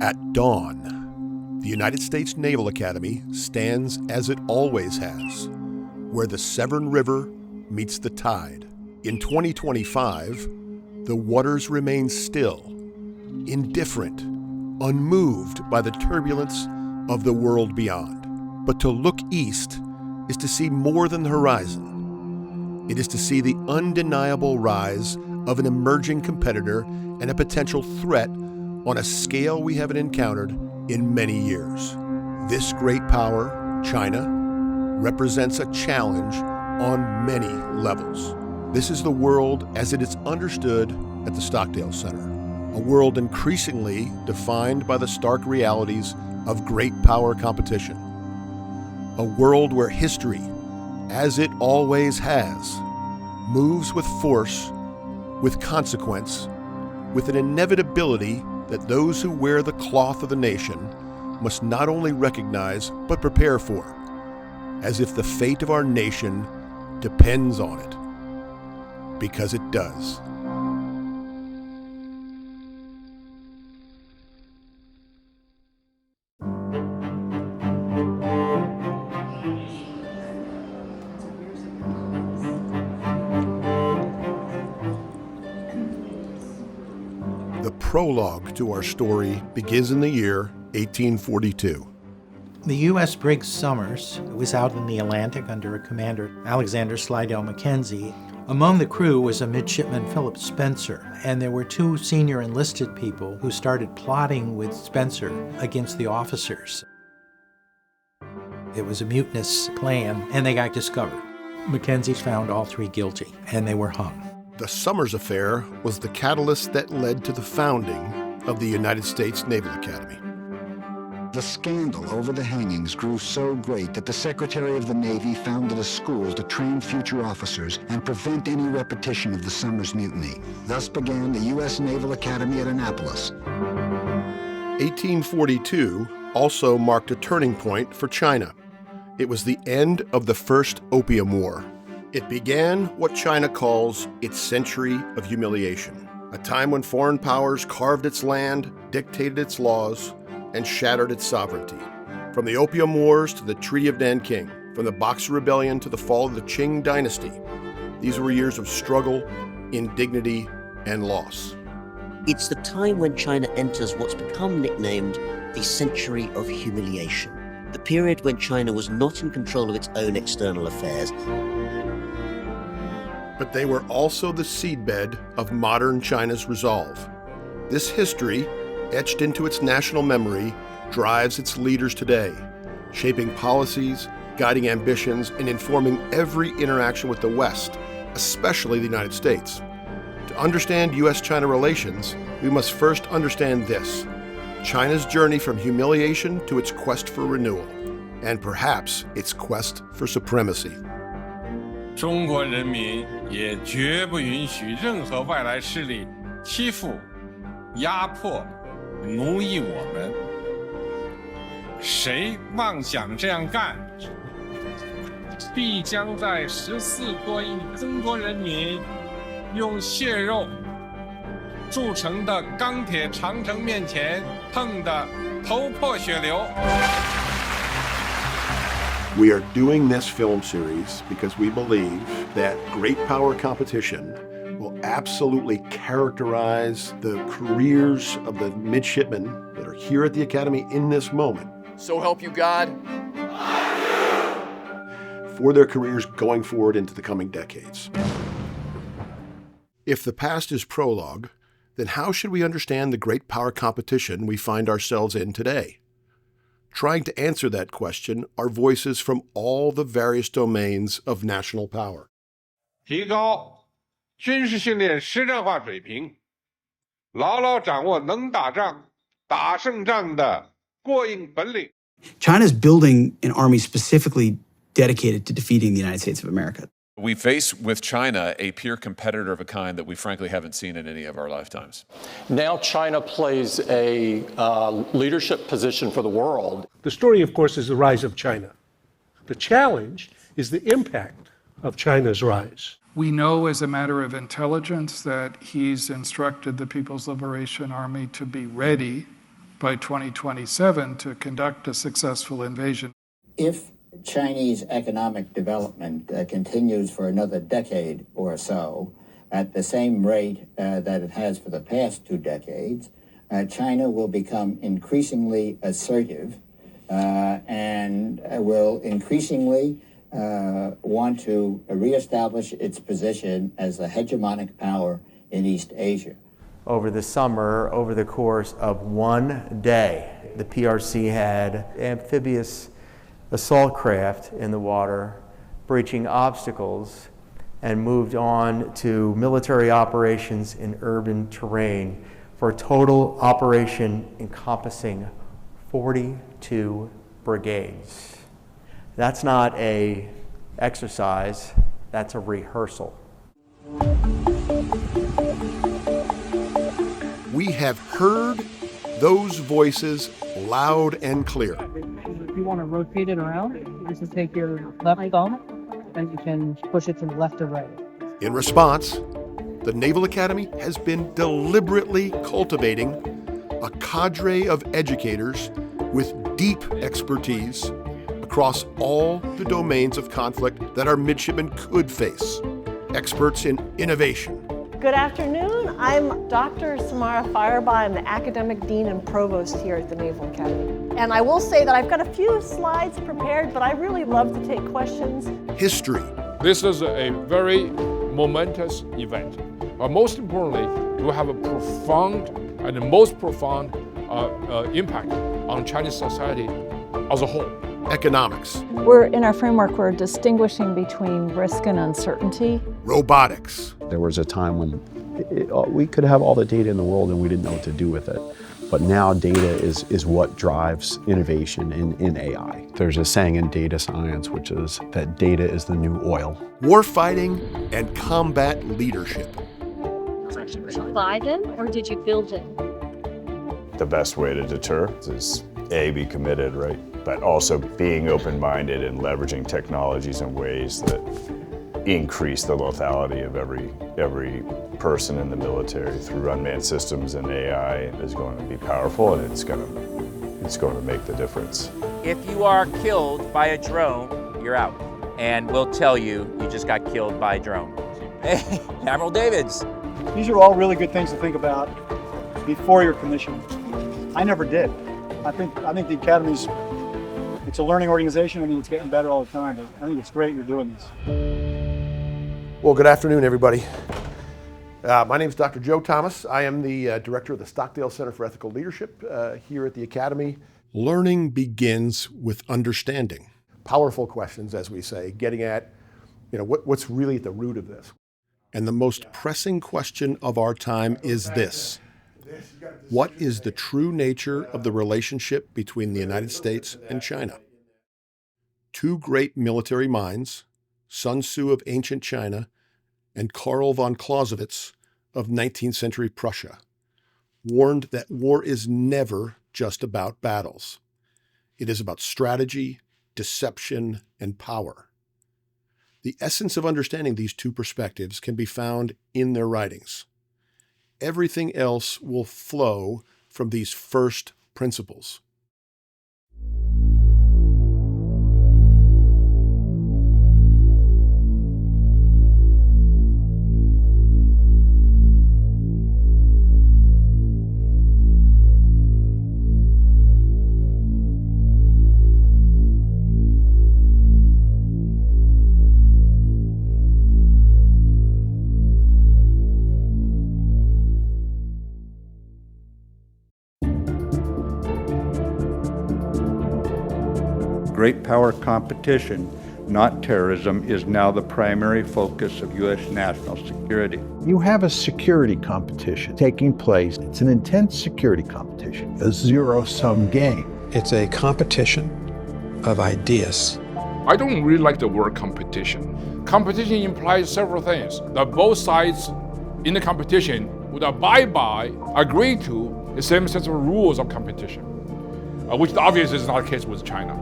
At dawn, the United States Naval Academy stands as it always has, where the Severn River meets the tide. In 2025, the waters remain still, indifferent, unmoved by the turbulence of the world beyond. But to look east is to see more than the horizon. It is to see the undeniable rise of an emerging competitor and a potential threat on a scale we haven't encountered in many years. This great power, China, represents a challenge on many levels. This is the world as it is understood at the Stockdale Center, a world increasingly defined by the stark realities of great power competition. A world where history, as it always has, moves with force, with consequence, with an inevitability that those who wear the cloth of the nation must not only recognize but prepare for, as if the fate of our nation depends on it, because it does. The prologue to our story begins in the year 1842. The U.S. brig Somers was out in the Atlantic under Commander Alexander Slidell Mackenzie. Among the crew was a midshipman, Philip Spencer, and there were two senior enlisted people who started plotting with Spencer against the officers. It was a mutinous plan, and they got discovered. Mackenzie found all three guilty, and they were hung. The Somers affair was the catalyst that led to the founding of the United States Naval Academy. The scandal over the hangings grew so great that the Secretary of the Navy founded a school to train future officers and prevent any repetition of the Somers Mutiny. Thus began the U.S. Naval Academy at Annapolis. 1842 also marked a turning point for China. It was the end of the First Opium War. It began what China calls its century of humiliation, a time when foreign powers carved its land, dictated its laws, and shattered its sovereignty. From the Opium Wars to the Treaty of Nanking, from the Boxer Rebellion to the fall of the Qing dynasty, these were years of struggle, indignity, and loss. It's the time when China enters what's become nicknamed the century of humiliation, the period when China was not in control of its own external affairs. But they were also the seedbed of modern China's resolve. This history, etched into its national memory, drives its leaders today, shaping policies, guiding ambitions, and informing every interaction with the West, especially the United States. To understand U.S. China relations, we must first understand this: China's journey from humiliation to its quest for renewal, and perhaps its quest for supremacy. 中国人民也绝不允许任何外来势力欺负、压迫、奴役我们。谁妄想这样干，必将在14多亿中国人民用血肉铸成的钢铁长城面前碰得头破血流。 We are doing this film series because we believe that great power competition will absolutely characterize the careers of the midshipmen that are here at the Academy in this moment. So help you God. For their careers going forward into the coming decades. If the past is prologue, then how should we understand the great power competition we find ourselves in today? Trying to answer that question are voices from all the various domains of national power. 提高军事训练实战化水平，牢牢掌握能打仗、打胜仗的过硬本领。 China's building an army specifically dedicated to defeating the United States of America. We face with China a peer competitor of a kind that we frankly haven't seen in any of our lifetimes. Now China plays a leadership position for the world. The story, of course, is the rise of China. The challenge is the impact of China's rise. We know as a matter of intelligence that he's instructed the People's Liberation Army to be ready by 2027 to conduct a successful invasion. If Chinese economic development continues for another decade or so at the same rate that it has for the past 2 decades, China will become increasingly assertive and will increasingly want to reestablish its position as the hegemonic power in East Asia. Over the summer, over the course of one day, the PRC had amphibious assault craft in the water, breaching obstacles, and moved on to military operations in urban terrain for a total operation encompassing 42 brigades. That's not an exercise, that's a rehearsal. We have heard those voices loud and clear. If you want to rotate it around, you just take your left thumb and you can push it to the left or right. In response, the Naval Academy has been deliberately cultivating a cadre of educators with deep expertise across all the domains of conflict that our midshipmen could face. Experts in innovation. Good afternoon. I'm Dr. Samara Firebaugh. I'm the Academic Dean and Provost here at the Naval Academy. And I will say that I've got a few slides prepared, but I really love to take questions. History. This is a very momentous event. But most importantly, it will have a profound and the most profound impact on Chinese society as a whole. Economics. In our framework, we're distinguishing between risk and uncertainty. Robotics. There was a time when we could have all the data in the world and we didn't know what to do with it. But now data is what drives innovation in AI. There's a saying in data science, which is that data is the new oil. Warfighting and combat leadership. Buy them, or did you build them? The best way to deter is A, be committed, right? But also being open-minded and leveraging technologies in ways that increase the lethality of every person in the military through unmanned systems, and AI is going to be powerful, and it's going to make the difference. If you are killed by a drone, you're out. And we'll tell you just got killed by a drone. Hey, Admiral Davids. These are all really good things to think about before your commission. I never did. I think the Academy's, it's a learning organization. I mean, it's getting better all the time. But I think it's great you're doing this. Well, good afternoon, everybody. My name is Dr. Joe Thomas. I am the director of the Stockdale Center for Ethical Leadership here at the Academy. Learning begins with understanding. Powerful questions, as we say, getting at, what's really at the root of this. And the most pressing question of our time is this. What is the true nature of the relationship between the United States and China? Two great military minds, Sun Tzu of ancient China and Karl von Clausewitz of 19th century Prussia, warned that war is never just about battles. It is about strategy, deception, and power. The essence of understanding these two perspectives can be found in their writings. Everything else will flow from these first principles. Great power competition, not terrorism, is now the primary focus of U.S. national security. You have a security competition taking place. It's an intense security competition, a zero-sum game. It's a competition of ideas. I don't really like the word competition. Competition implies several things. That both sides in the competition would abide by, agree to the same set of rules of competition, which obviously is not the case with China.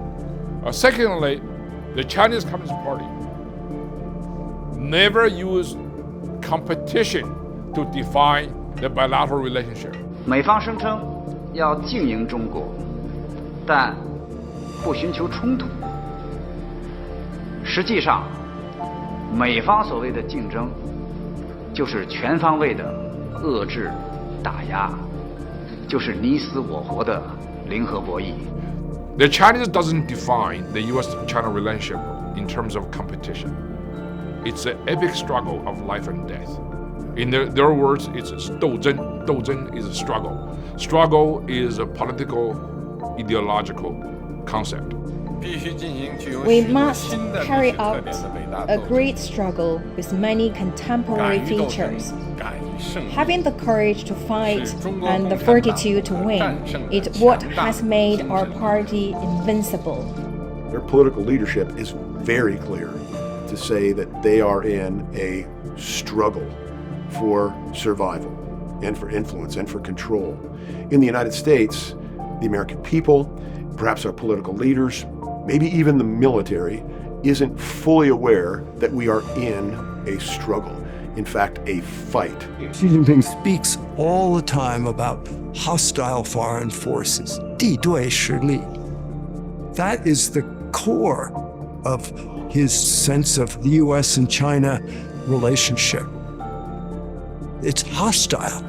Secondly, the Chinese Communist Party never use competition to define the bilateral relationship. 美方声称要经营中国，但不寻求冲突。实际上，美方所谓的竞争，就是全方位的遏制、打压，就是你死我活的零和博弈。The Chinese doesn't define the U.S.-China relationship in terms of competition. It's an epic struggle of life and death. In their words, it's 斗争. 斗争 is a struggle. Struggle is a political, ideological concept. We must carry out a great struggle with many contemporary features. Having the courage to fight and the fortitude to win is what has made our party invincible. Their political leadership is very clear to say that they are in a struggle for survival and for influence and for control. In the United States, the American people, perhaps our political leaders, maybe even the military, isn't fully aware that we are in a struggle. In fact, a fight. Xi Jinping speaks all the time about hostile foreign forces, 敌对势力. That is the core of his sense of the U.S. and China relationship. It's hostile.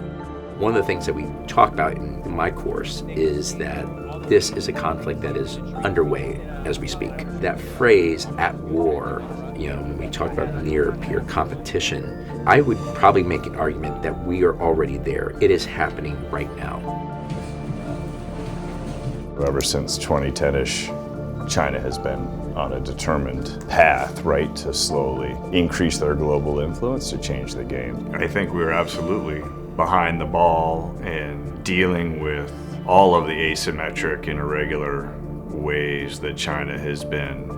One of the things that we talk about in my course is that this is a conflict that is underway as we speak. That phrase, at war, when we talk about near peer competition, I would probably make an argument that we are already there. It is happening right now. Ever since 2010-ish, China has been on a determined path, right, to slowly increase their global influence to change the game. I think we're absolutely behind the ball in dealing with all of the asymmetric and irregular ways that China has been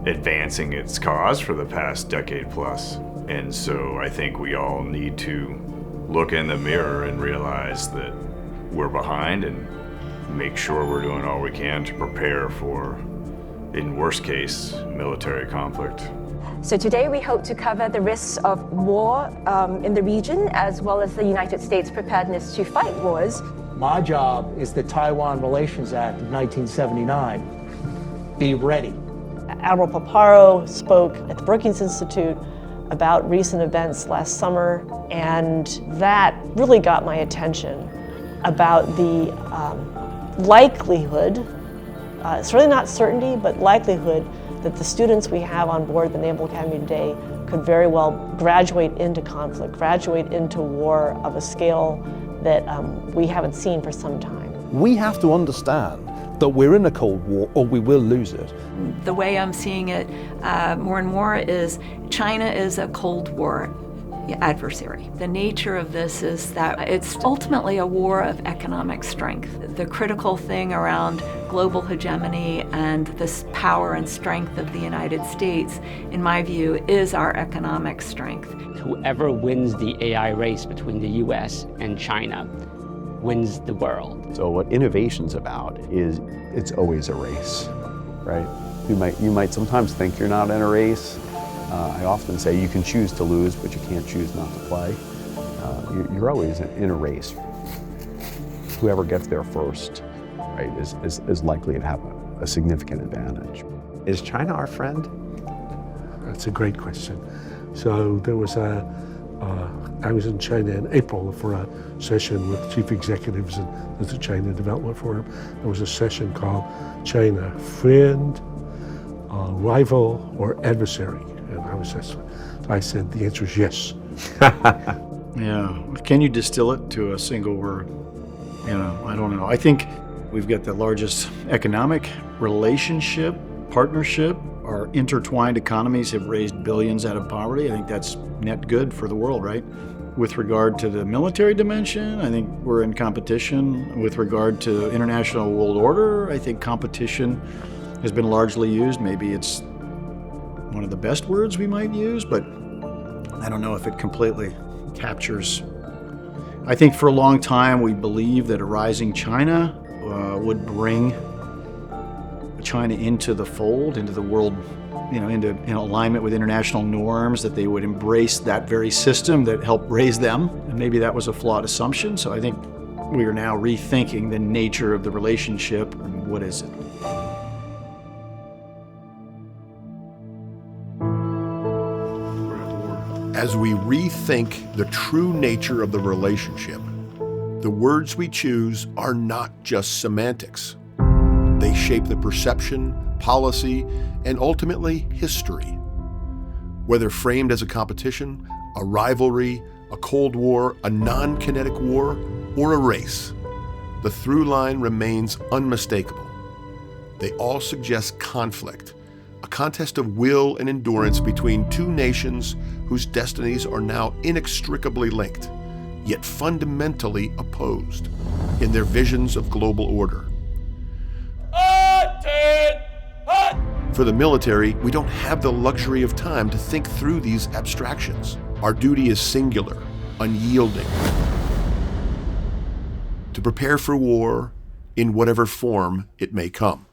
advancing its cause for the past decade plus. And so I think we all need to look in the mirror and realize that we're behind and make sure we're doing all we can to prepare for, in worst case, military conflict. So today we hope to cover the risks of war in the region, as well as the United States preparedness to fight wars. My job is the Taiwan Relations Act of 1979. Be ready. Admiral Paparo spoke at the Brookings Institute about recent events last summer, and that really got my attention about the likelihood, it's really not certainty, but likelihood that the students we have on board the Naval Academy today could very well graduate into conflict, graduate into war of a scale that we haven't seen for some time. We have to understand that we're in a Cold War or we will lose it. The way I'm seeing it more and more is China is a Cold War adversary. The nature of this is that it's ultimately a war of economic strength. The critical thing around global hegemony and this power and strength of the United States, in my view, is our economic strength. Whoever wins the AI race between the U.S. and China wins the world. So what innovation's about is it's always a race, right? You might sometimes think you're not in a race. I often say you can choose to lose, but you can't choose not to play. You're always in a race. Whoever gets there first, right, is likely to have a significant advantage. Is China our friend? That's a great question. So there was I was in China in April for a session with chief executives of the China Development Forum. There was a session called China Friend, Rival, or Adversary. And I said the answer is yes. Yeah. Can you distill it to a single word? I don't know. I think we've got the largest economic relationship, partnership. Our intertwined economies have raised billions out of poverty. I think that's net good for the world, right? With regard to the military dimension, I think we're in competition. With regard to international world order, I think competition has been largely used. Maybe it's one of the best words we might use, but I don't know if it completely captures. I think for a long time we believed that a rising China would bring China into the fold, into the world in alignment with international norms, that they would embrace that very system that helped raise them. And maybe that was a flawed assumption. So I think we are now rethinking the nature of the relationship and what is it. As we rethink the true nature of the relationship, the words we choose are not just semantics. They shape the perception, policy, and ultimately history. Whether framed as a competition, a rivalry, a Cold War, a non-kinetic war, or a race, the through line remains unmistakable. They all suggest conflict, a contest of will and endurance between two nations whose destinies are now inextricably linked, yet fundamentally opposed in their visions of global order. For the military, we don't have the luxury of time to think through these abstractions. Our duty is singular, unyielding. To prepare for war in whatever form it may come.